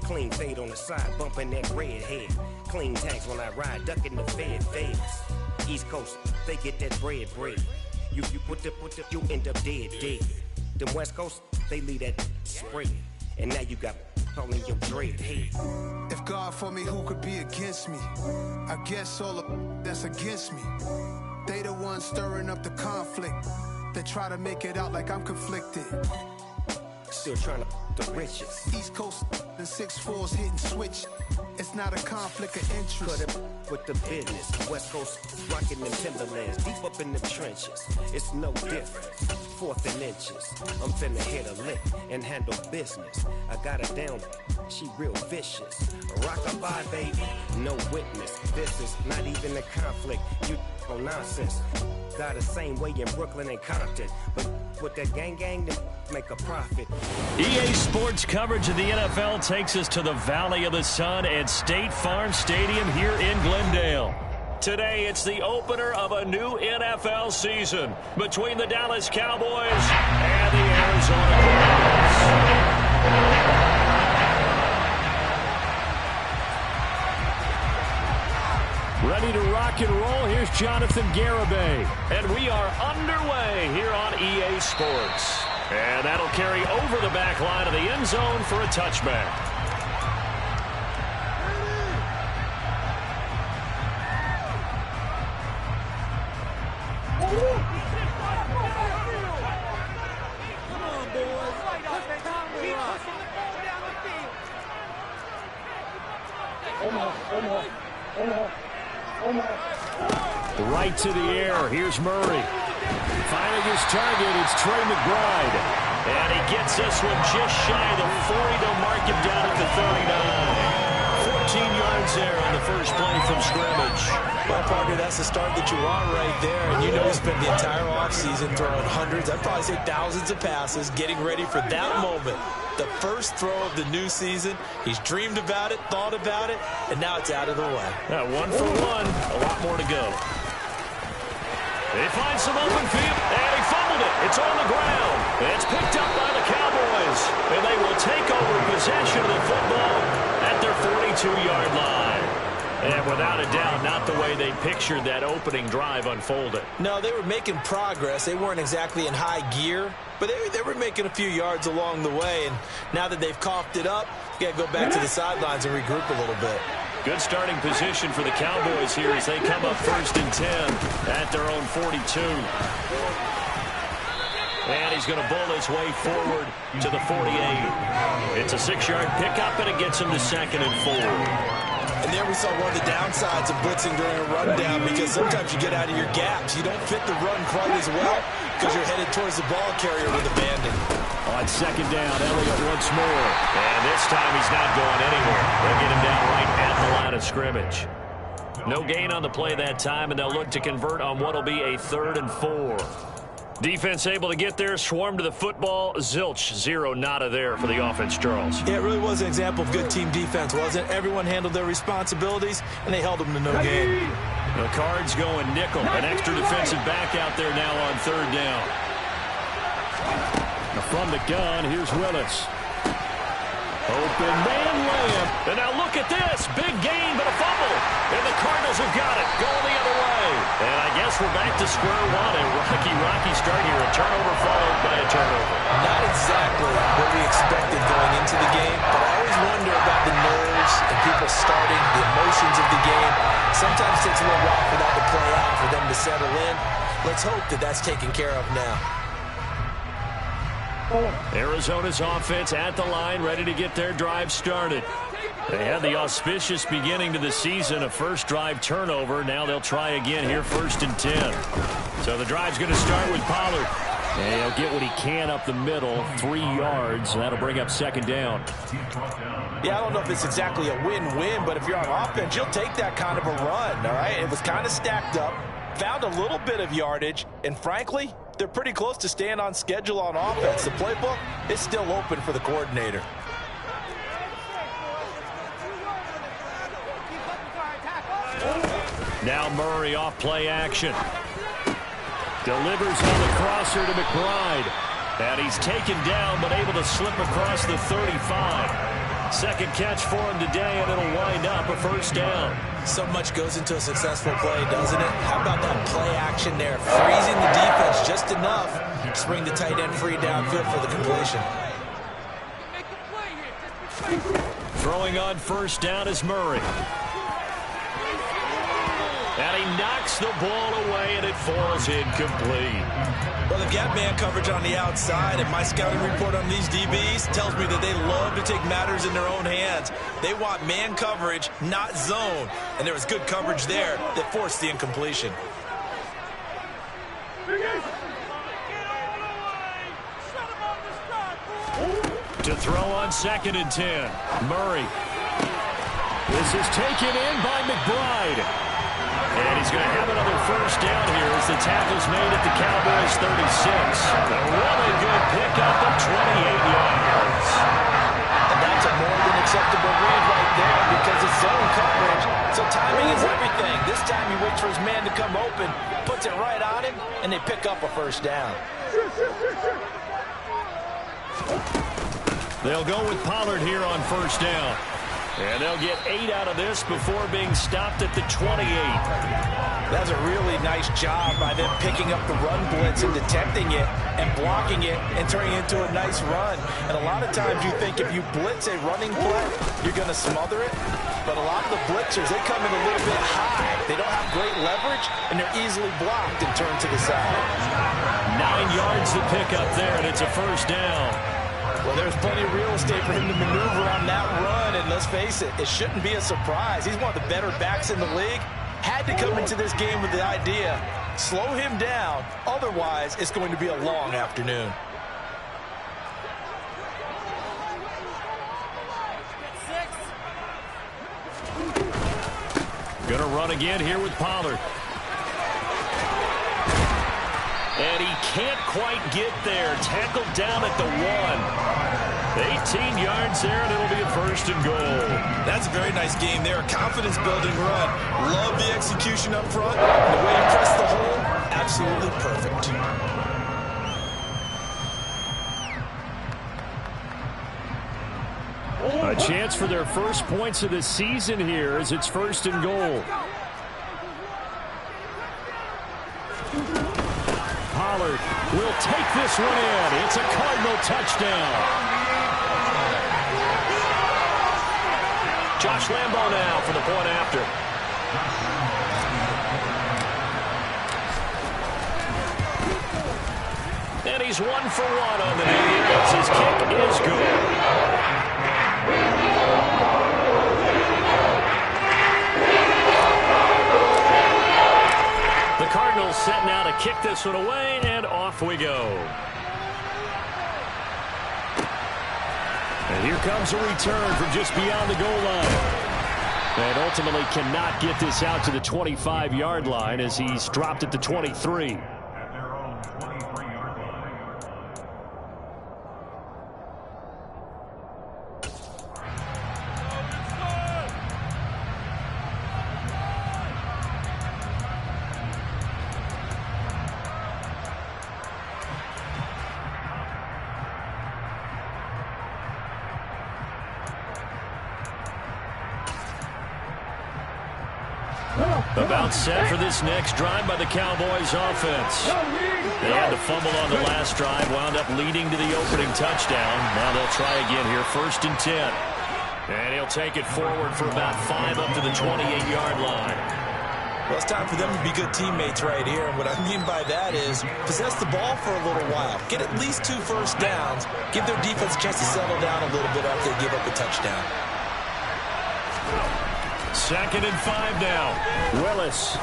Clean fade on the side, bumping that red head. Clean tags when I ride, ducking the feds. East Coast, they get that bread. You you end up dead. Them West Coast, they leave that spread. And now you got all in your dread head. If God for me, who could be against me? I guess all the that's against me. They the ones stirring up the conflict. They try to make it out like I'm conflicted. Still trying to the riches. East Coast and 6'4's hitting switch. It's not a conflict of interest. Cut it with the business. West Coast rocking them Timberlands, deep up in the trenches. It's no different. 4th and inches. I'm finna hit a lick and handle business. I got her down. She real vicious. Rock-a-bye, baby. No witness. This is not even a conflict. You on nonsense. Got the same way in Brooklyn and Compton. But with that gang, they make a profit. EA Sports coverage of the NFL takes us to the Valley of the Sun at State Farm Stadium here in Glendale. Today, it's the opener of a new NFL season between the Dallas Cowboys and the Arizona Cardinals. Ready to rock and roll, here's Jonathan Garibay. And we are underway here on EA Sports. And that'll carry over the back line of the end zone for a touchback. Right to the air. Here's Murray. Finding his target, it's Trey McBride. And he gets this one just shy of the 40. They'll mark him down at the 39. 14 yards there on the first play from scrimmage. Well, Parker, that's the start that you want right there. And you know he spent the entire offseason throwing hundreds, I'd probably say thousands of passes, getting ready for that moment. The first throw of the new season. He's dreamed about it, thought about it, and now it's out of the way. 1 for 1. A lot more to go. They find some open field, and he fumbled it. It's on the ground. It's picked up by the Cowboys, and they will take over possession of the football at their 42-yard line. And without a doubt, not the way they pictured that opening drive unfolded. No, they were making progress. They weren't exactly in high gear, but they were making a few yards along the way. And now that they've coughed it up, you got to go back to the sidelines and regroup a little bit. Good starting position for the Cowboys here as they come up 1st and 10 at their own 42. And he's going to bull his way forward to the 48. It's a 6-yard pickup, and it gets him to 2nd and 4. And there we saw one of the downsides of blitzing during a rundown, because sometimes you get out of your gaps. You don't fit the run quite as well because you're headed towards the ball carrier with abandon. On 2nd down, Elliott once more. And this time he's not going anywhere. They'll get him down right at the line of scrimmage. No gain on the play that time, and they'll look to convert on what will be a 3rd and 4. Defense able to get there, swarm to the football. Zilch, 0 nada there for the offense, Charles. Yeah, it really was an example of good team defense, wasn't it? Everyone handled their responsibilities, and they held them to no gain. The Cards going nickel. An extra defensive back out there now on 3rd down. From the gun, here's Willis. Open man layup. And now look at this. Big gain, but a fumble. And the Cardinals have got it. Going the other way. And I guess we're back to square one. A rocky start here. A turnover followed by a turnover. Not exactly what we expected going into the game, but I always wonder about the nerves and people starting, the emotions of the game. Sometimes it takes a little while for that to play out, for them to settle in. Let's hope that that's taken care of now. Arizona's offense at the line, ready to get their drive started. They had the auspicious beginning to the season, a first drive turnover. Now they'll try again here, 1st and 10. So the drive's going to start with Pollard. And he'll get what he can up the middle, 3 yards, and that'll bring up 2nd down. Yeah, I don't know if it's exactly a win-win, but if you're on offense, you'll take that kind of a run, all right? It was kind of stacked up, found a little bit of yardage, and frankly, they're pretty close to staying on schedule on offense. The playbook is still open for the coordinator. Now Murray off play action. Delivers on the crosser to McBride. And he's taken down but able to slip across the 35. Second catch for him today, and it'll wind up a first down. So much goes into a successful play, doesn't it? How about that play action there? Freezing the defense just enough to bring the tight end free downfield for the completion. Throwing on first down is Murray. And he knocks the ball away, and it falls incomplete. Well, they've got man coverage on the outside, and my scouting report on these DBs tells me that they love to take matters in their own hands. They want man coverage, not zone. And there was good coverage there that forced the incompletion. To throw on 2nd and 10. Murray. This is taken in by McBride. And he's going to have another first down here as the tackle's made at the Cowboys' 36. A really good pickup of 28 yards. And that's a more than acceptable read right there because it's zone coverage. So timing is everything. This time he waits for his man to come open, puts it right on him, and they pick up a first down. They'll go with Pollard here on first down. And they'll get 8 out of this before being stopped at the 28. That's a really nice job by them picking up the run blitz and detecting it and blocking it and turning it into a nice run. And a lot of times you think if you blitz a running play, you're going to smother it. But a lot of the blitzers, they come in a little bit high. They don't have great leverage, and they're easily blocked and turned to the side. 9 yards to pick up there, and it's a first down. Well, there's plenty of real estate for him to maneuver on that run, and let's face it, it shouldn't be a surprise. He's one of the better backs in the league. Had to come into this game with the idea, slow him down, otherwise it's going to be a long afternoon. Gonna run again here with Pollard. And he can't quite get there. Tackled down at the 1. 18 yards there, and it'll be a first and goal. That's a very nice game there. A confidence-building run. Love the execution up front. And the way he pressed the hole, absolutely perfect. A chance for their first points of the season here as it's first and goal. Pollard will take this one in. It's a Cardinal touchdown. Josh Lambo now for the point after. And he's 1 for 1 on the day as his kick is good. The Cardinals set now to kick this one away, and off we go. And here comes a return from just beyond the goal line. And ultimately cannot get this out to the 25-yard line as he's dropped at the 23. About set for this next drive by the Cowboys offense. They had to fumble on the last drive, wound up leading to the opening touchdown. Now they'll try again here, 1st and 10. And he'll take it forward for about 5 up to the 28-yard line. Well, it's time for them to be good teammates right here. And what I mean by that is possess the ball for a little while. Get at least 2 first downs. Give their defense a chance to settle down a little bit after they give up a touchdown. 2nd and 5 now. Willis.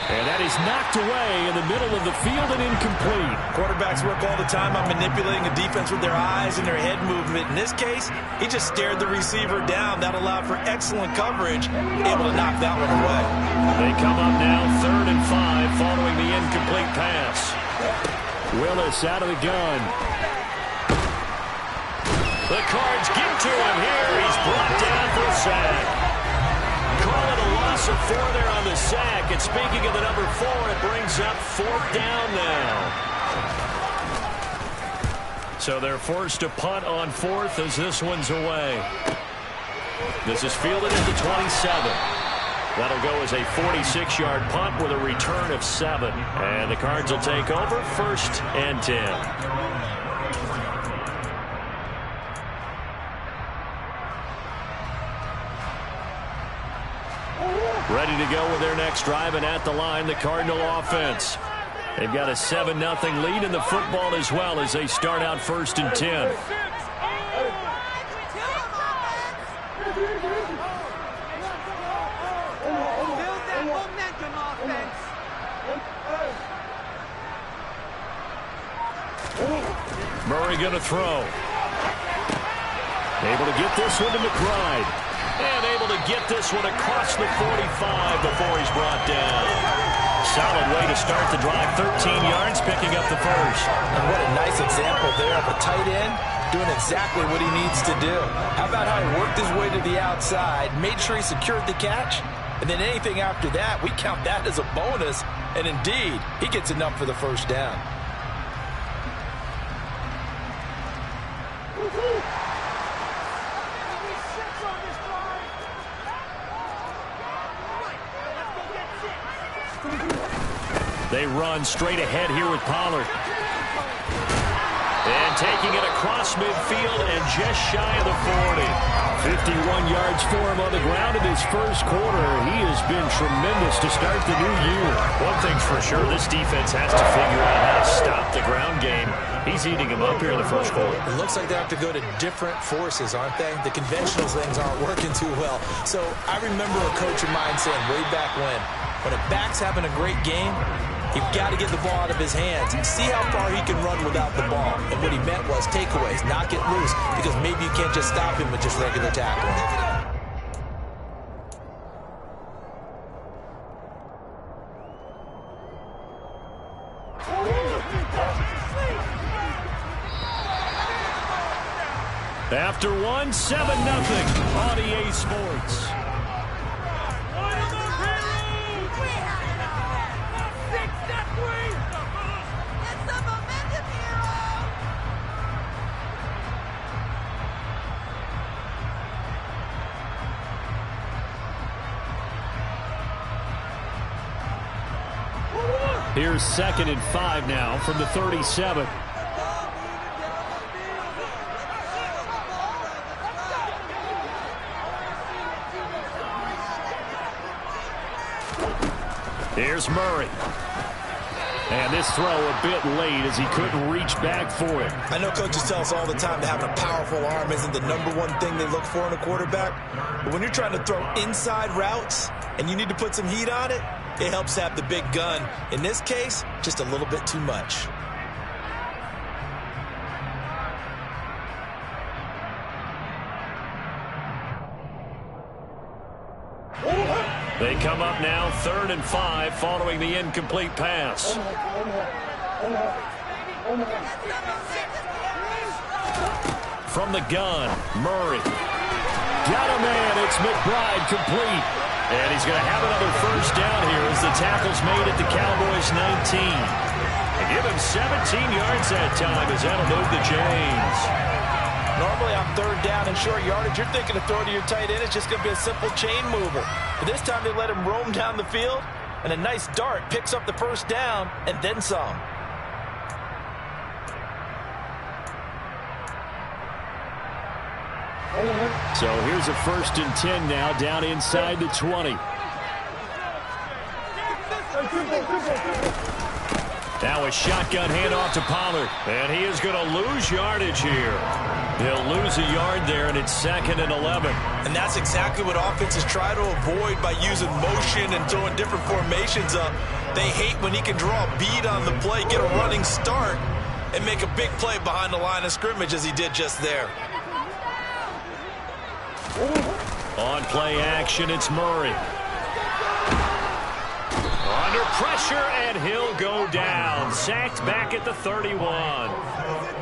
And that is knocked away in the middle of the field and incomplete. Quarterbacks work all the time on manipulating a defense with their eyes and their head movement. In this case, he just stared the receiver down. That allowed for excellent coverage, able to knock that one away. They come up now 3rd and 5 following the incomplete pass. Willis out of the gun. The Cards get to him here. He's brought down for a sack. Call it a loss of 4 there on the sack. And speaking of the number 4, it brings up 4th down now. So they're forced to punt on 4th as this one's away. This is fielded at the 27. That'll go as a 46-yard punt with a return of 7. And the Cards will take over 1st and 10. Ready to go with their next drive, and at the line, the Cardinal offense. They've got a 7-0 lead in the football as well as they start out 1st and 10. Murray going to throw. Able to get this one to McBride. And able to get this one across the 45 before he's brought down. Solid way to start the drive. 13 yards, picking up the first. And what a nice example there of a tight end doing exactly what he needs to do. How about how he worked his way to the outside, made sure he secured the catch, and then anything after that, we count that as a bonus. And indeed, he gets enough for the first down. They run straight ahead here with Pollard. And taking it across midfield and just shy of the 40. 51 yards for him on the ground in his first quarter. He has been tremendous to start the new year. One thing's for sure, this defense has to figure out how to stop the ground game. He's eating him up here in the first quarter. It looks like they have to go to different forces, aren't they? The conventional things aren't working too well. So I remember a coach of mine saying way back when a back's having a great game, you've got to get the ball out of his hands and see how far he can run without the ball. And what he meant was takeaways, knock it loose, because maybe you can't just stop him with just regular tackling. After 7-0 on EA Sports. Here's 2nd and 5 now from the 37. Here's Murray. And this throw a bit late as he couldn't reach back for it. I know coaches tell us all the time that having a powerful arm isn't the #1 thing they look for in a quarterback. But when you're trying to throw inside routes and you need to put some heat on it, it helps have the big gun. In this case, just a little bit too much. They come up now 3rd and 5 following the incomplete pass. From the gun, Murray. Got a man, it's McBride complete. And he's going to have another first down here as the tackle's made at the Cowboys 19. And give him 17 yards that time as that'll move the chains. Normally on 3rd down and short yardage, you're thinking of throwing to your tight end. It's just going to be a simple chain mover. But this time they let him roam down the field, and a nice dart picks up the first down and then some. So here's a 1st and 10 now down inside the 20. Now a shotgun handoff to Pollard. And he is going to lose yardage here. He'll lose a yard there, and it's 2nd and 11. And that's exactly what offenses try to avoid by using motion and throwing different formations up. They hate when he can draw a bead on the play, get a running start, and make a big play behind the line of scrimmage as he did just there. On play action, it's Murray. Under pressure, and he'll go down. Sacked back at the 31.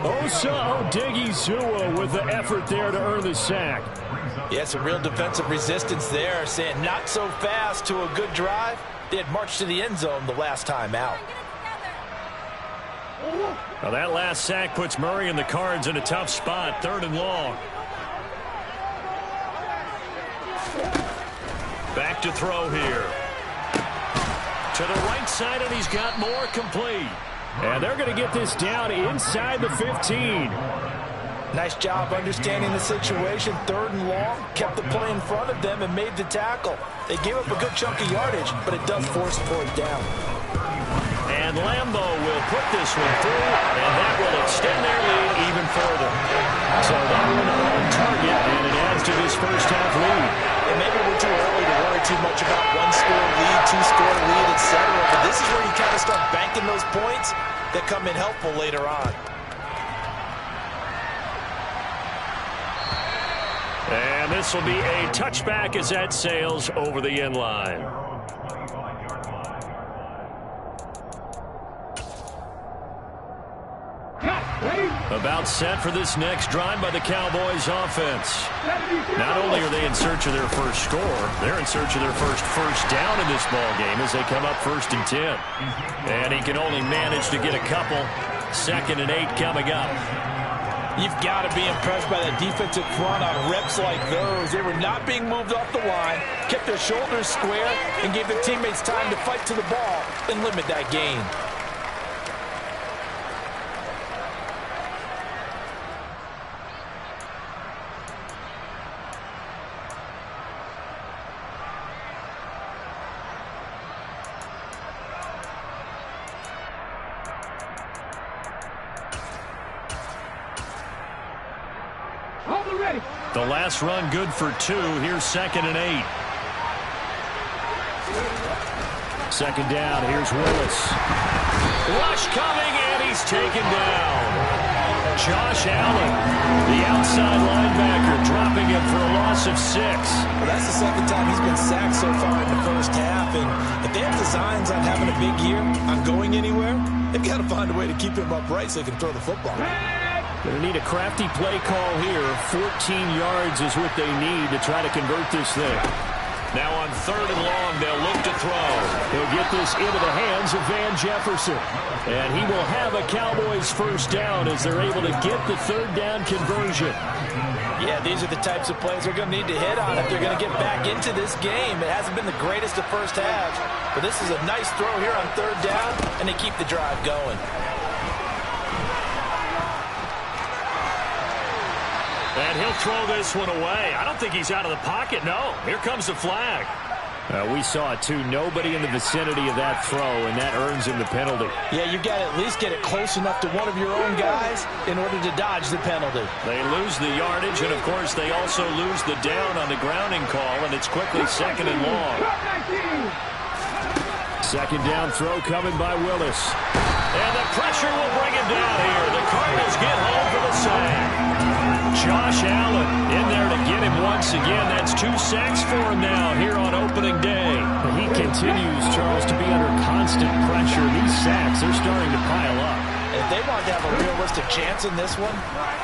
Osa Odighizuwa with the effort there to earn the sack. Yeah, some real defensive resistance there, saying not so fast to a good drive. They had marched to the end zone the last time out. Now that last sack puts Murray and the Cards in a tough spot, 3rd and long. look to throw here. To the right side, and he's got more complete. And they're going to get this down inside the 15. Nice job understanding the situation. 3rd and long, kept the play in front of them and made the tackle. They gave up a good chunk of yardage, but it does force 4th down. And Lambo will put this one through, and that will extend their lead even further. So that one on target, and it adds to this first half lead. And maybe we're too early to worry too much about 1-score lead, 2-score lead, etc. But this is where you kind of start banking those points that come in helpful later on. And this will be a touchback as that sails over the end line. About set for this next drive by the Cowboys offense. Not only are they in search of their first score, they're in search of their first down in this ball game as they come up 1st and 10. And he can only manage to get a couple. 2nd and 8 coming up. You've got to be impressed by that defensive front on reps like those. They were not being moved off the line, kept their shoulders square, and gave their teammates time to fight to the ball and limit that gain. The last run good for 2. Here's 2nd and 8. 2nd down. Here's Willis. Rush coming, and he's taken down. Josh Allen, the outside linebacker, dropping him for a loss of 6. Well, that's the 2nd time he's been sacked so far in the first half. And if they have designs on having a big year, on going anywhere, they've got to find a way to keep him upright so they can throw the football. Going to need a crafty play call here. 14 yards is what they need to try to convert this thing. Now on 3rd and long, they'll look to throw. He'll get this into the hands of Van Jefferson. And he will have a Cowboys first down as they're able to get the 3rd down conversion. Yeah, these are the types of plays they're going to need to hit on if they're going to get back into this game. It hasn't been the greatest of first halves, but this is a nice throw here on 3rd down, and they keep the drive going. And he'll throw this one away. I don't think he's out of the pocket, no. Here comes the flag. We saw it, too. Nobody in the vicinity of that throw, and that earns him the penalty. Yeah, you got to at least get it close enough to one of your own guys in order to dodge the penalty. They lose the yardage, and, of course, they also lose the down on the grounding call, and it's quickly 2nd and long. 2nd down throw coming by Willis. And the pressure will bring him down here. The Cardinals get home for the sack. Josh Allen in there to get him once again. That's 2 sacks for him now here on opening day. He continues, Charles, to be under constant pressure. These sacks, they're starting to pile up. If they want to have a realistic chance in this one,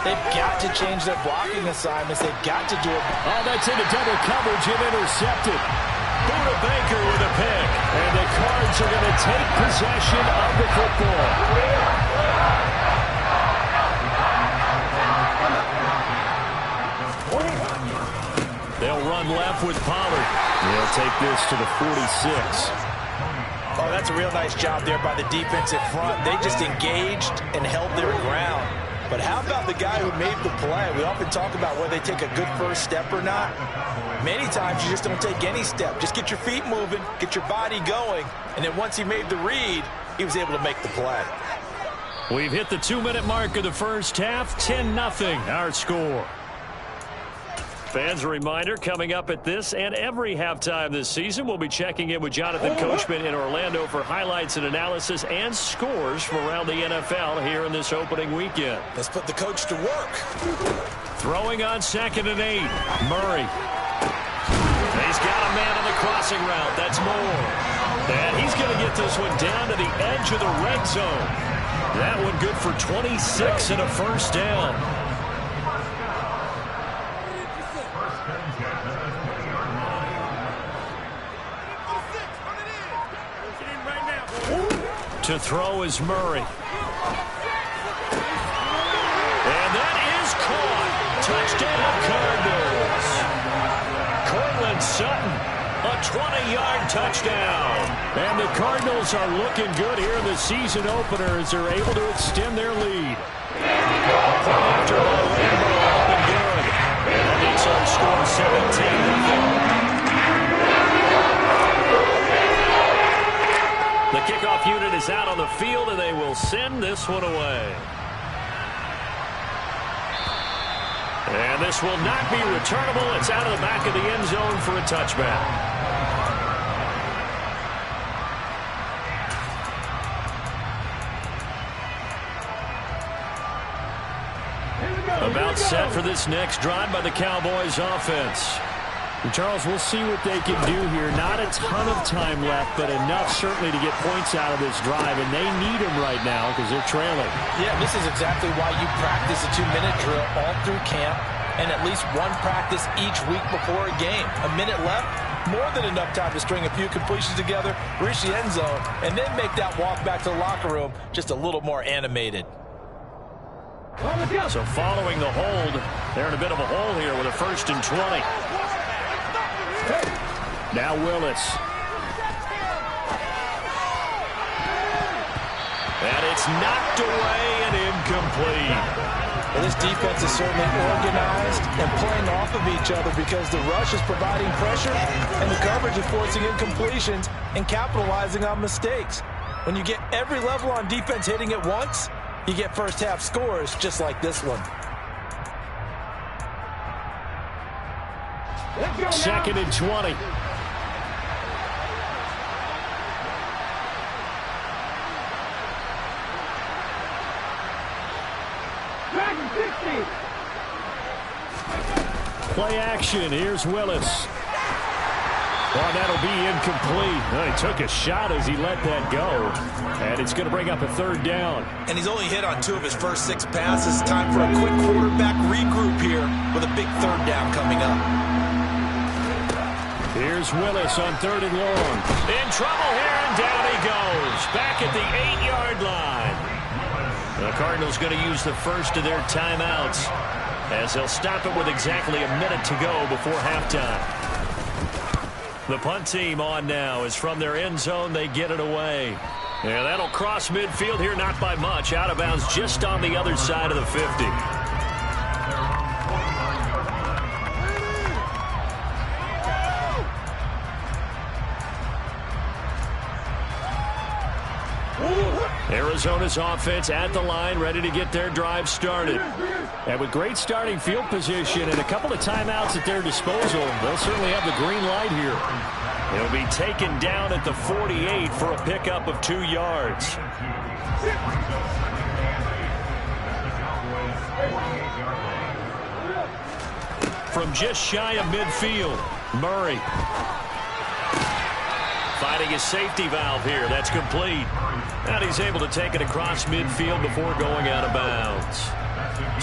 they've got to change their blocking assignments. They've got to do it. Oh, that's into double coverage and intercepted. Buda Baker with a pick. And the Cards are going to take possession of the football. They'll run left with Pollard. They'll take this to the 46. Oh, that's a real nice job there by the defensive front. They just engaged and held their ground. But how about the guy who made the play? We often talk about whether they take a good first step or not. Many times you just don't take any step. Just get your feet moving, get your body going, and then once he made the read, he was able to make the play. We've hit the 2-minute mark of the first half. 10-0 our score. Fans, a reminder, coming up at this and every halftime this season, we'll be checking in with Jonathan Coachman in Orlando for highlights and analysis and scores from around the NFL here in this opening weekend. Let's put the coach to work. Throwing on 2nd and 8. Murray. He's got a man on the crossing route. That's Moore. And he's going to get this one down to the edge of the red zone. That one good for 26 and a first down. To throw is Murray. And that is caught. Touchdown, Cardinals. Cortland Sutton A 20-yard touchdown. And the Cardinals are looking good here in the season opener as they're able to extend their lead. After all, up and good. And it's on score 17-0. The kickoff unit is out on the field, and they will send this one away. And this will not be returnable. It's out of the back of the end zone for a touchback. About set for this next drive by the Cowboys offense. And Charles, we'll see what they can do here. Not a ton of time left, but enough certainly to get points out of this drive, and they need them right now because they're trailing. Yeah, this is exactly why you practice a 2-minute drill all through camp and at least one practice each week before a game. A minute left, more than enough time to string a few completions together, reach the end zone, and then make that walk back to the locker room just a little more animated. So following the hold, they're in a bit of a hole here with a 1st and 20. Now Willis. And it's knocked away and incomplete. Well, this defense is certainly organized and playing off of each other because the rush is providing pressure and the coverage is forcing incompletions and capitalizing on mistakes. When you get every level on defense hitting at once, you get first half scores just like this one. 2nd and 20. Play action. Here's Willis. Oh, that'll be incomplete. Well, he took a shot as he let that go. And it's going to bring up a 3rd down. And he's only hit on 2 of his first 6 passes. Time for a quick quarterback regroup here with a big 3rd down coming up. Here's Willis on 3rd and long. In trouble here, and down he goes. Back at the 8-yard line. The Cardinals going to use the first of their timeouts as they'll stop it with exactly a minute to go before halftime. The punt team on now is from their end zone. They get it away. Yeah, that'll cross midfield here, not by much. Out of bounds just on the other side of the 50. Arizona's offense at the line, ready to get their drive started. And with great starting field position and a couple of timeouts at their disposal, they'll certainly have the green light here. It'll be taken down at the 48 for a pickup of 2 yards. From just shy of midfield, Murray. Finding his safety valve here. That's complete. And he's able to take it across midfield before going out of bounds.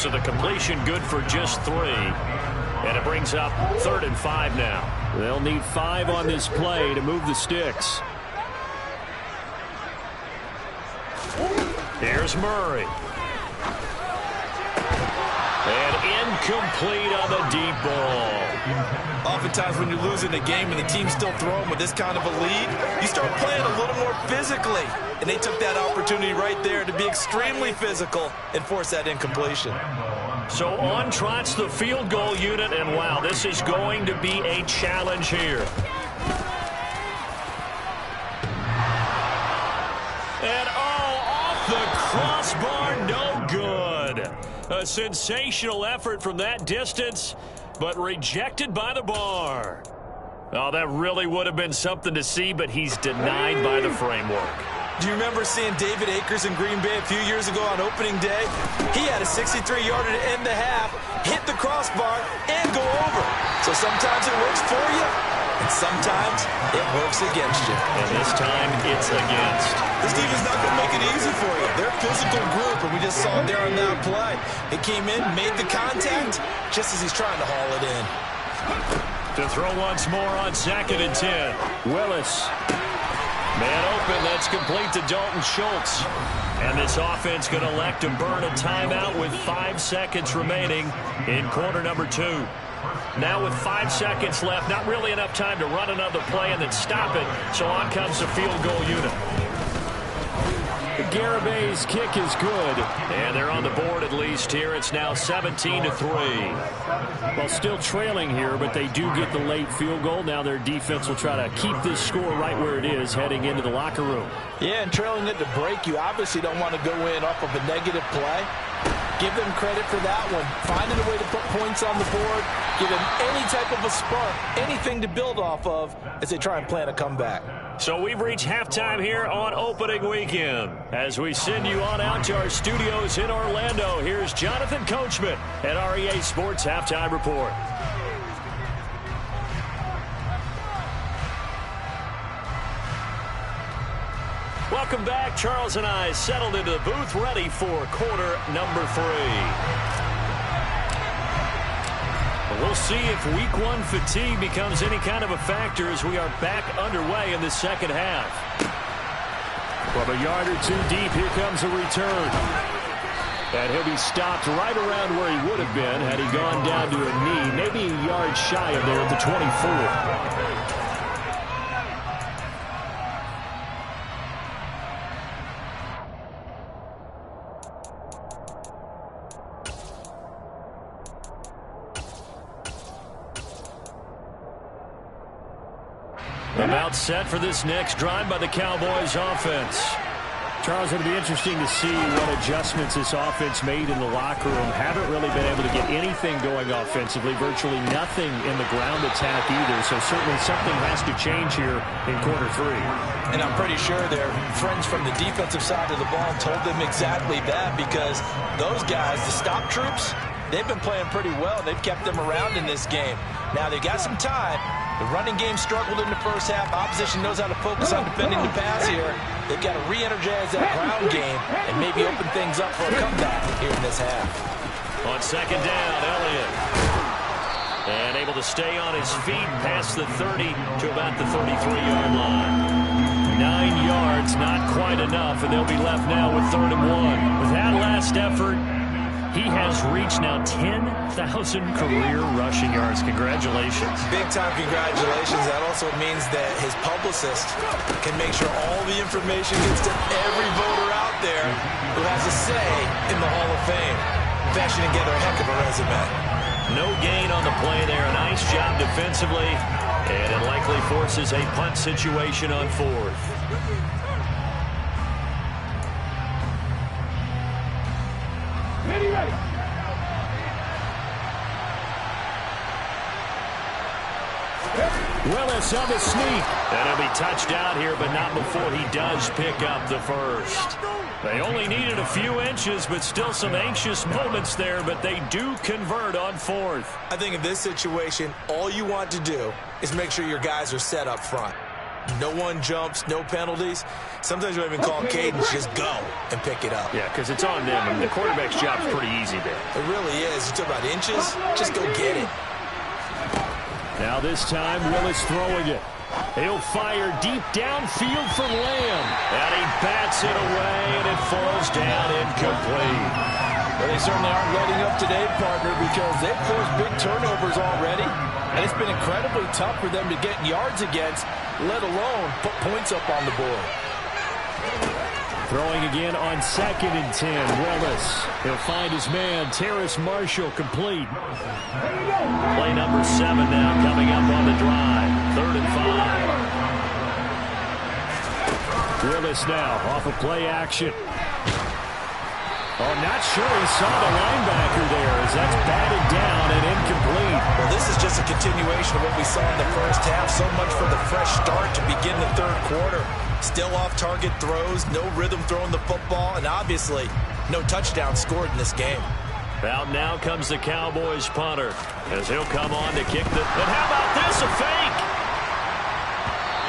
So the completion good for just 3. And it brings up 3rd and 5 now. They'll need 5 on this play to move the sticks. Here's Murray. And incomplete on the deep ball. Oftentimes when you're losing a game and the team's still throwing with this kind of a lead, you start playing a little more physically. And they took that opportunity right there to be extremely physical and force that incompletion. So on trots the field goal unit, and wow, this is going to be a challenge here. And off the crossbar, no good. A sensational effort from that distance, but rejected by the bar. Oh, that really would have been something to see, but he's denied by the framework. Do you remember seeing David Akers in Green Bay a few years ago on opening day? He had a 63-yarder to end the half, hit the crossbar, and go over. So sometimes it works for you, and sometimes it works against you. And this time, it's against. This defense not going to make it easy for you. They're a physical group, and we just saw it there on that play. It came in, made the contact, just as he's trying to haul it in. To throw once more on 2nd and 10. Willis. Man open, that's complete to Dalton Schultz. And this offense going to elect to burn a timeout with 5 seconds remaining in quarter number 2. Now with 5 seconds left, not really enough time to run another play and then stop it. So on comes the field goal unit. Garabay's kick is good. And they're on the board at least here. It's now 17-3. Well, still trailing here, but they do get the late field goal. Now their defense will try to keep this score right where it is heading into the locker room. Yeah, and trailing it to break, you obviously don't want to go in off of a negative play. Give them credit for that one. Finding a way to put points on the board, give them any type of a spark, anything to build off of as they try and plan a comeback. So we've reached halftime here on opening weekend. As we send you on out to our studios in Orlando, here's Jonathan Coachman at REA Sports Halftime Report. Welcome back. Charles and I settled into the booth, ready for quarter number 3. We'll see if week 1 fatigue becomes any kind of a factor as we are back underway in the second half. From a yard or two deep, here comes a return. And he'll be stopped right around where he would have been had he gone down to a knee, maybe a yard shy of there at the 24. About set for this next drive by the Cowboys offense. Charles, it'll be interesting to see what adjustments this offense made in the locker room. Haven't really been able to get anything going offensively, virtually nothing in the ground attack either. So certainly something has to change here in quarter 3. And I'm pretty sure their friends from the defensive side of the ball told them exactly that, because those guys, the stop troops, they've been playing pretty well. They've kept them around in this game. Now they've got some time. The running game struggled in the first half. Opposition knows how to focus on defending the pass here. They've got to re-energize that ground game and maybe open things up for a comeback here in this half. On second down, Elliott. And able to stay on his feet past the 30 to about the 33-yard line. 9 yards, not quite enough, and they'll be left now with 3rd and 1. With that last effort, he has reached now 10,000 career rushing yards. Congratulations. Big-time congratulations. That also means that his publicist can make sure all the information gets to every voter out there who has a say in the Hall of Fame. Fashioning together a heck of a resume. No gain on the play there. A nice job defensively. And it likely forces a punt situation on 4th. Willis on the sneak. And he'll be touched out here, but not before he does pick up the first. They only needed a few inches, but still some anxious moments there, but they do convert on 4th. I think in this situation, all you want to do is make sure your guys are set up front. No one jumps, no penalties. Sometimes you don't even call cadence, just go and pick it up. Yeah, because it's on them, and the quarterback's job's pretty easy there. It really is. You talk about inches, just go get it. Now this time, Willis throwing it. He'll fire deep downfield for Lamb. And he bats it away, and it falls down incomplete. Well, they certainly aren't letting up today, partner, because they've forced big turnovers already. And it's been incredibly tough for them to get yards against, let alone put points up on the board. Throwing again on 2nd and 10. Willis. He'll find his man, Terrace Marshall, complete. Play number 7 now coming up on the drive. 3rd and 5. Willis now off of play action. Oh, not sure he saw the linebacker there as that's batted down and incomplete. Well, this is just a continuation of what we saw in the first half. So much for the fresh start to begin the 3rd quarter. Still off-target throws, no rhythm throwing the football, and obviously no touchdown scored in this game. Out now comes the Cowboys punter as he'll come on to kick the... And how about this, a fake?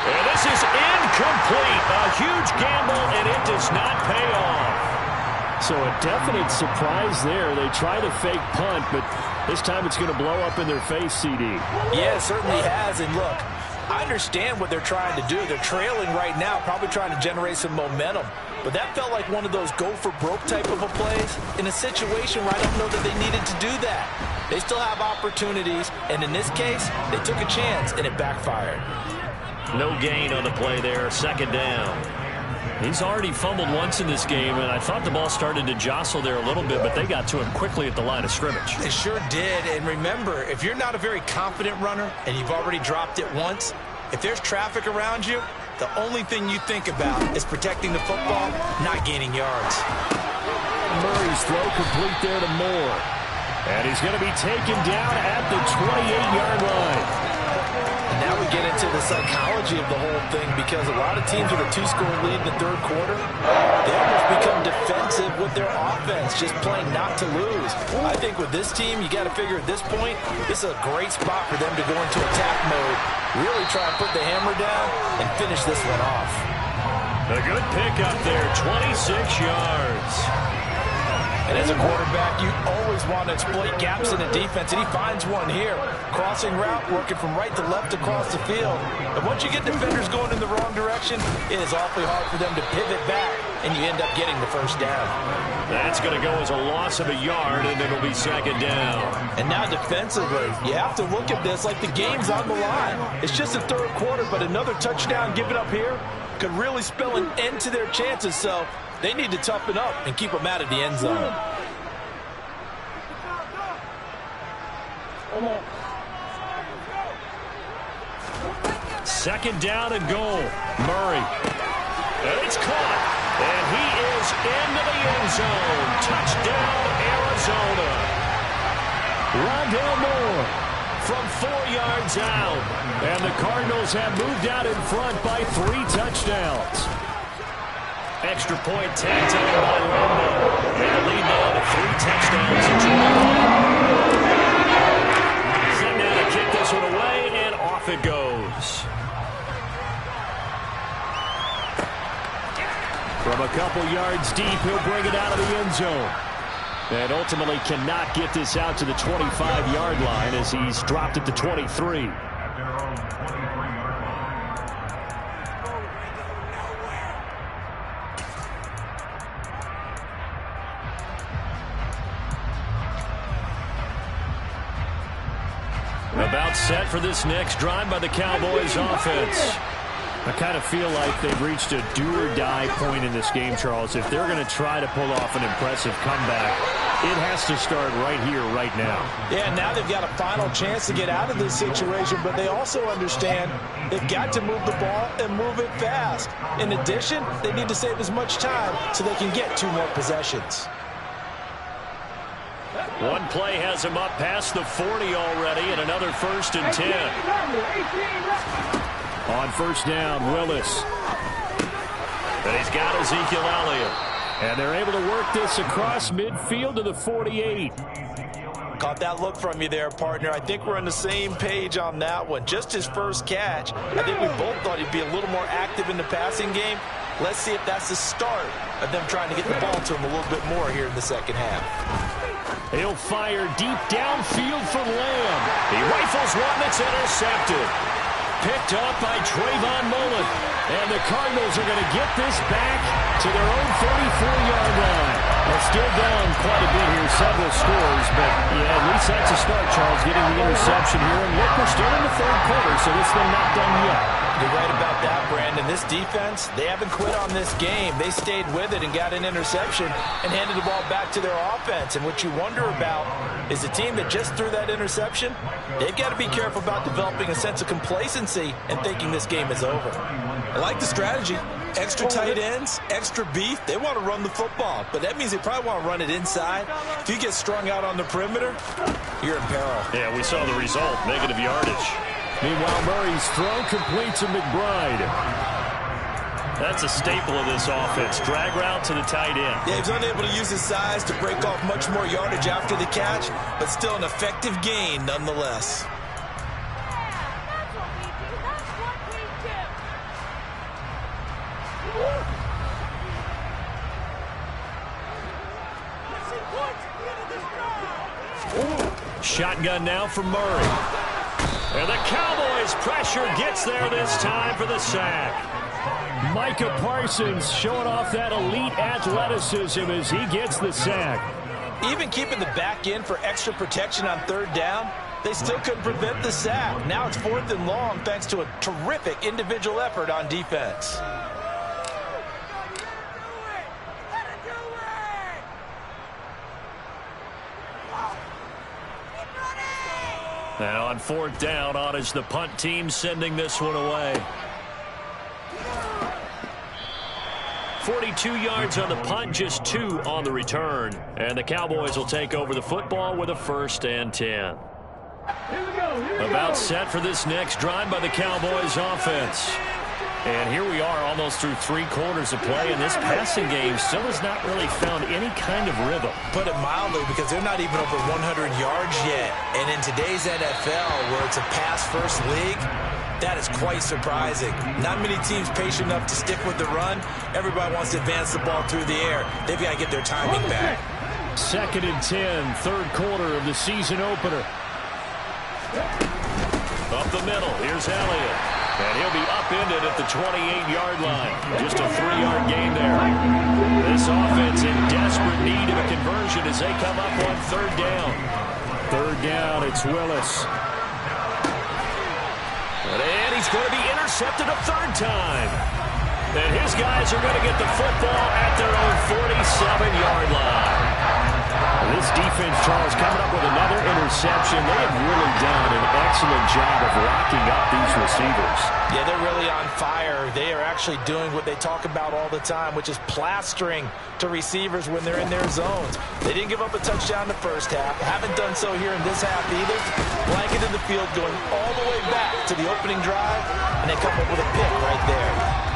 And this is incomplete. A huge gamble, and it does not pay off. So a definite surprise there. They try to fake punt, but this time it's going to blow up in their face, CD. Yeah, it certainly has. And look, I understand what they're trying to do. They're trailing right now, probably trying to generate some momentum. But that felt like one of those go-for-broke type of a plays in a situation where I don't know that they needed to do that. They still have opportunities, and in this case, they took a chance, and it backfired. No gain on the play there, second down. He's already fumbled once in this game, and I thought the ball started to jostle there a little bit, but they got to him quickly at the line of scrimmage. They sure did, and remember, if you're not a very confident runner and you've already dropped it once, if there's traffic around you, the only thing you think about is protecting the football, not gaining yards. Murray's throw complete there to Moore. And he's going to be taken down at the 28-yard line. And now we get into the psychology of the whole thing, because a lot of teams with a 2-score lead in the third quarter, they almost become defensive with their offense, just playing not to lose. I think with this team, you got to figure at this point, this is a great spot for them to go into attack mode, really try and put the hammer down and finish this one off. A good pickup there, 26 yards. And as a quarterback, you always want to exploit gaps in the defense, and he finds one here. Crossing route, working from right to left across the field. And once you get defenders going in the wrong direction, it is awfully hard for them to pivot back, and you end up getting the first down. That's going to go as a loss of a yard, and it'll be second down. And now defensively, you have to look at this like the game's on the line. It's just the third quarter, but another touchdown given up here could really spell an end to their chances, so they need to toughen up and keep them out of the end zone. Second down and goal. Murray. And it's caught. And he is into the end zone. Touchdown, Arizona. Rondale Moore from 4 yards out. And the Cardinals have moved out in front by 3 touchdowns. Extra point tagged on by Rondo. And the lead now to 3 touchdowns in 20. Send down to kick this one away, and off it goes. From a couple yards deep, he'll bring it out of the end zone. And ultimately cannot get this out to the 25-yard line as he's dropped it to 23. About set for this next drive by the Cowboys offense. I kind of feel like they've reached a do-or-die point in this game, Charles. If they're going to try to pull off an impressive comeback, it has to start right here, right now. Yeah, now they've got a final chance to get out of this situation, but they also understand they've got to move the ball and move it fast. In addition, they need to save as much time so they can get 2 more possessions. One play has him up past the 40 already, and another 1st and 10. On first down, Willis. And he's got Ezekiel Elliott. And they're able to work this across midfield to the 48. Caught that look from you there, partner. I think we're on the same page on that one. Just his first catch. I think we both thought he'd be a little more active in the passing game. Let's see if that's the start of them trying to get the ball to him a little bit more here in the second half. He'll fire deep downfield for Lamb. He rifles one that's intercepted. Picked up by Trayvon Mullen. And the Cardinals are going to get this back to their own 34-yard line. They're still down quite a bit here, several scores, but yeah, at least that's a start, Charles, getting the interception here. And look, we're still in the third quarter, so this thing not done yet. You're right about that, Brandon. This defense, they haven't quit on this game. They stayed with it and got an interception and handed the ball back to their offense. And what you wonder about is the team that just threw that interception, they've got to be careful about developing a sense of complacency and thinking this game is over. I like the strategy. Extra tight ends, extra beef. They want to run the football, but that means they probably want to run it inside. If you get strung out on the perimeter, you're in peril. Yeah, we saw the result, negative yardage. Meanwhile, Murray's throw complete to McBride. That's a staple of this offense. Drag route to the tight end. Yeah, he's unable to use his size to break off much more yardage after the catch, but still an effective gain nonetheless. Shotgun now for Murray. And the Cowboys pressure gets there this time for the sack. Micah Parsons showing off that elite athleticism as he gets the sack. Even keeping the back end for extra protection on third down, they still couldn't prevent the sack. Now it's 4th and long thanks to a terrific individual effort on defense. And on 4th down, on is the punt team sending this one away. 42 yards on the punt, just 2 on the return. And the Cowboys will take over the football with a 1st and 10. About set for this next drive by the Cowboys offense. And here we are almost through 3 quarters of play, and this passing game still has not really found any kind of rhythm. Put it mildly, because they're not even over 100 yards yet. And in today's NFL, where it's a pass-first league, that is quite surprising. Not many teams patient enough to stick with the run. Everybody wants to advance the ball through the air. They've got to get their timing back. 2nd and 10, 3rd quarter of the season opener. Up the middle, here's Elliott. And he'll be upended at the 28-yard line. Just a 3-yard gain there. This offense in desperate need of a conversion as they come up on 3rd down. 3rd down, it's Willis. And he's going to be intercepted a 3rd time. And his guys are going to get the football at their own 47-yard line. This defense, Charles, coming up with another interception. They have really done an excellent job of locking up these receivers. Yeah, they're really on fire. They are actually doing what they talk about all the time, which is plastering to receivers when they're in their zones. They didn't give up a touchdown in the first half. Haven't done so here in this half either. Blanketed the field going all the way back to the opening drive, and they come up with a pick right there.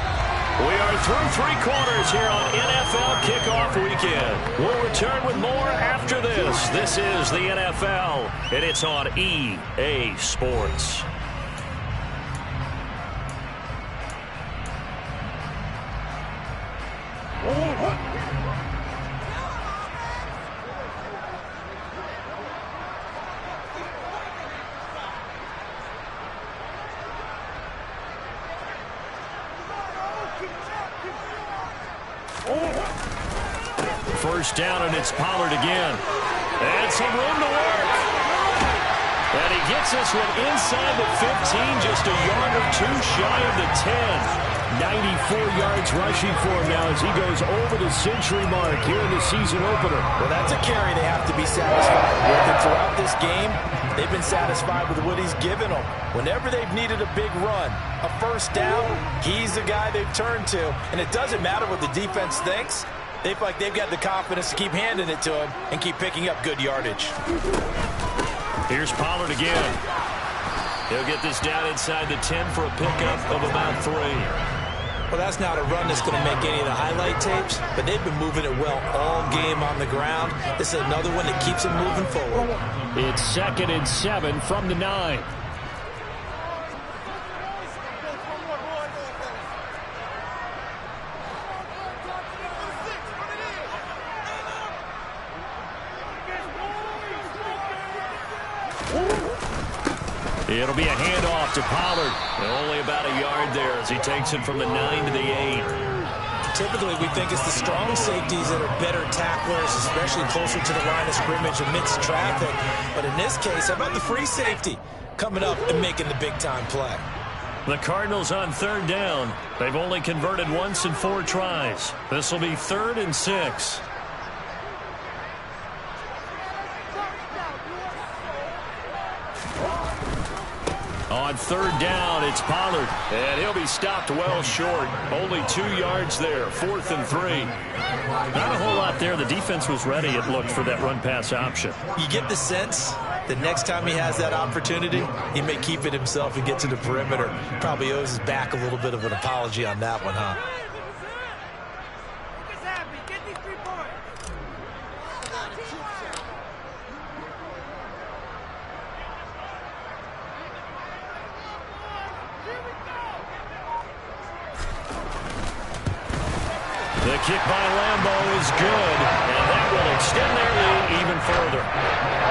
We are through 3 quarters here on NFL Kickoff Weekend. We'll return with more after this. This is the NFL, and it's on EA Sports. First down, and it's Pollard again. And some room to work. And he gets this one inside the 15, just a yard or 2 shy of the 10. 94 yards rushing for him now as he goes over the century mark here in the season opener. Well, that's a carry they have to be satisfied with. And throughout this game, they've been satisfied with what he's given them. Whenever they've needed a big run, a first down, he's the guy they've turned to. And it doesn't matter what the defense thinks. They feel like they've got the confidence to keep handing it to him and keep picking up good yardage. Here's Pollard again. He'll get this down inside the 10 for a pickup of about 3. Well, that's not a run that's going to make any of the highlight tapes, but they've been moving it well all game on the ground. This is another one that keeps them moving forward. It's 2nd and 7 from the 9. It'll be a handoff to Pollard. And only about a yard there as he takes it from the 9 to the 8. Typically, we think it's the strong safeties that are better tacklers, especially closer to the line of scrimmage amidst traffic. But in this case, how about the free safety coming up and making the big-time play? The Cardinals on 3rd down. They've only converted once in 4 tries. This will be 3rd and 6. On 3rd down, it's Pollard. And he'll be stopped well short. Only 2 yards there. 4th and 3. Not a whole lot there. The defense was ready, it looked, for that run-pass option. You get the sense that next time he has that opportunity, he may keep it himself and get to the perimeter. Probably owes his back a little bit of an apology on that one, huh? The kick by Lambo is good, and that will extend their lead even further.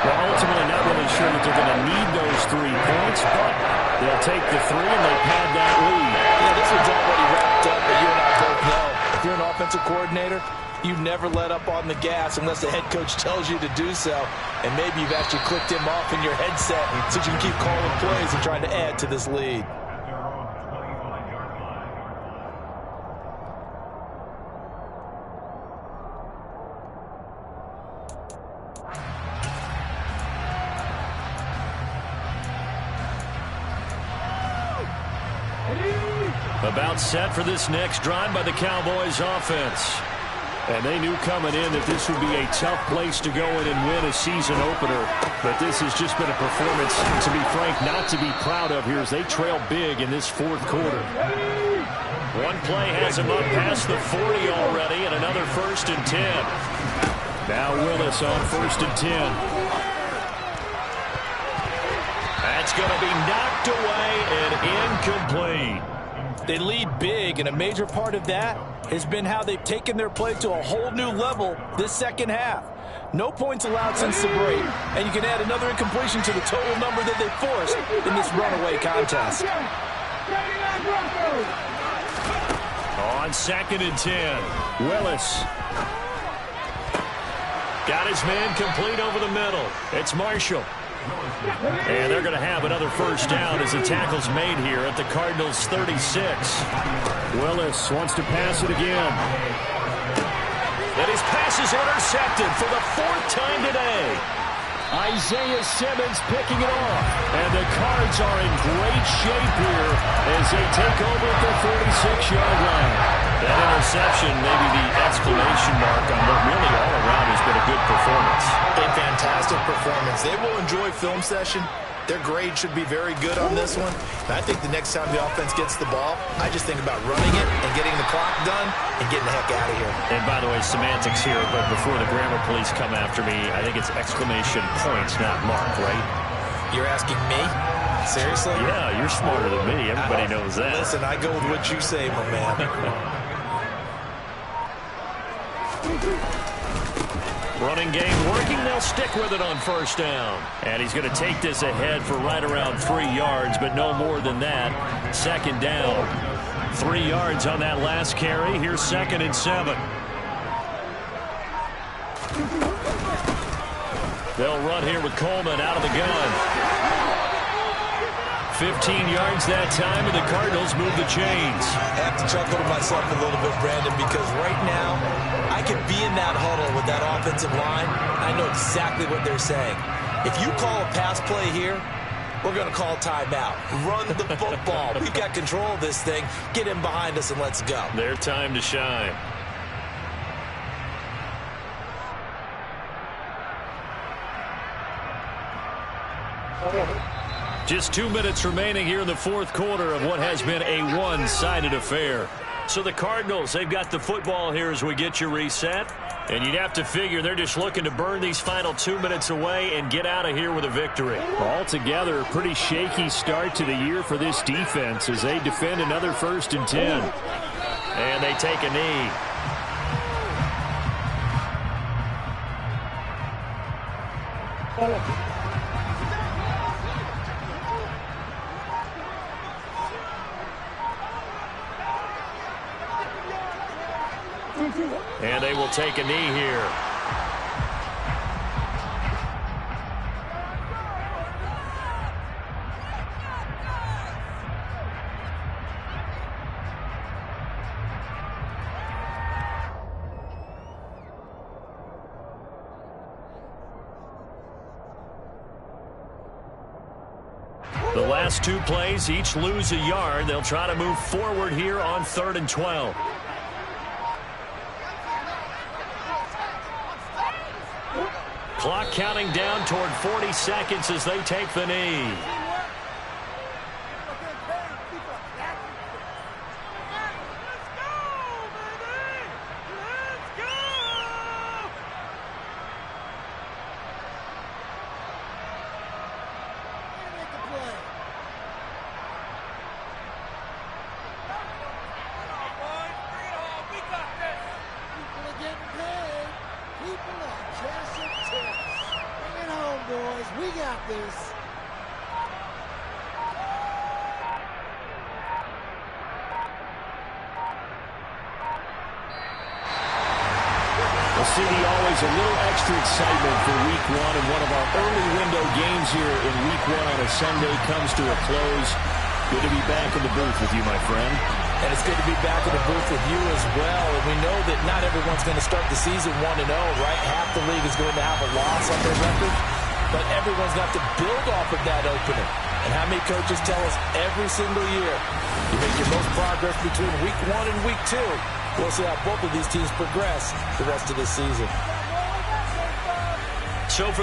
Well, ultimately not really sure that they're going to need those 3 points, but they'll take the 3 and they pad that lead. Yeah, this one's already wrapped up, but you and I both know if you're an offensive coordinator, You never let up on the gas unless the head coach tells you to do so. And maybe you've actually clicked him off in your headset so you can keep calling plays and trying to add to this lead. About set for this next drive by the Cowboys offense. And they knew coming in that this would be a tough place to go in and win a season opener. But this has just been a performance, to be frank, not to be proud of here as they trail big in this fourth quarter. One play has them up past the 40 already, and another 1st and 10. Now Willis on 1st and 10. That's going to be knocked away and incomplete. They lead big, and a major part of that has been how they've taken their play to a whole new level this second half. No points allowed since the break, and you can add another incompletion to the total number that they forced in this runaway contest. On 2nd and 10, Willis. Got his man complete over the middle. It's Marshall. And they're going to have another 1st down as the tackle's made here at the Cardinals' 36. Willis wants to pass it again. And his pass is intercepted for the 4th time today. Isaiah Simmons picking it off. And the Cards are in great shape here as they take over at the 46-yard line. That interception, maybe the exclamation mark on what really all around has been a good performance. A fantastic performance. They will enjoy film session. Their grade should be very good on this one. And I think the next time the offense gets the ball, I just think about running it and getting the clock done and getting the heck out of here. And by the way, semantics here, but before the grammar police come after me, I think it's exclamation points, not mark, right? You're asking me? Seriously? Yeah, you're smarter than me. Everybody knows that. Listen, I go with what you say, my man. Running game working. They'll stick with it on 1st down. And he's going to take this ahead for right around 3 yards, but no more than that. 2nd down. 3 yards on that last carry. Here's 2nd and 7. They'll run here with Coleman out of the gun. 15 yards that time, and the Cardinals move the chains. I have to chuckle to myself a little bit, Brandon, because right now I could be in that huddle with that offensive line. I know exactly what they're saying. If you call a pass play here, we're going to call timeout. Run the football. We've got control of this thing. Get in behind us and let's go. Their time to shine. Just 2 minutes remaining here in the fourth quarter of what has been a one-sided affair. So the Cardinals, they've got the football here as we get you reset. And you'd have to figure they're just looking to burn these final 2 minutes away and get out of here with a victory. Altogether, a pretty shaky start to the year for this defense as they defend another 1st and 10. And they take a knee. And they will take a knee here. The last 2 plays, each lose a yard. They'll try to move forward here on 3rd and 12. Clock counting down toward 40 seconds as they take the knee. CD, always a little extra excitement for Week 1, and one of our early window games here in Week 1 on a Sunday comes to a close. Good to be back in the booth with you, my friend. And it's good to be back in the booth with you as well. And we know that not everyone's going to start the season 1-0, right? Half the league is going to have a loss on their record, but everyone's got to build off of that opening. And how many coaches tell us every single year, you make your most progress between Week 1 and Week 2. We'll see how both of these teams progress the rest of this season. So for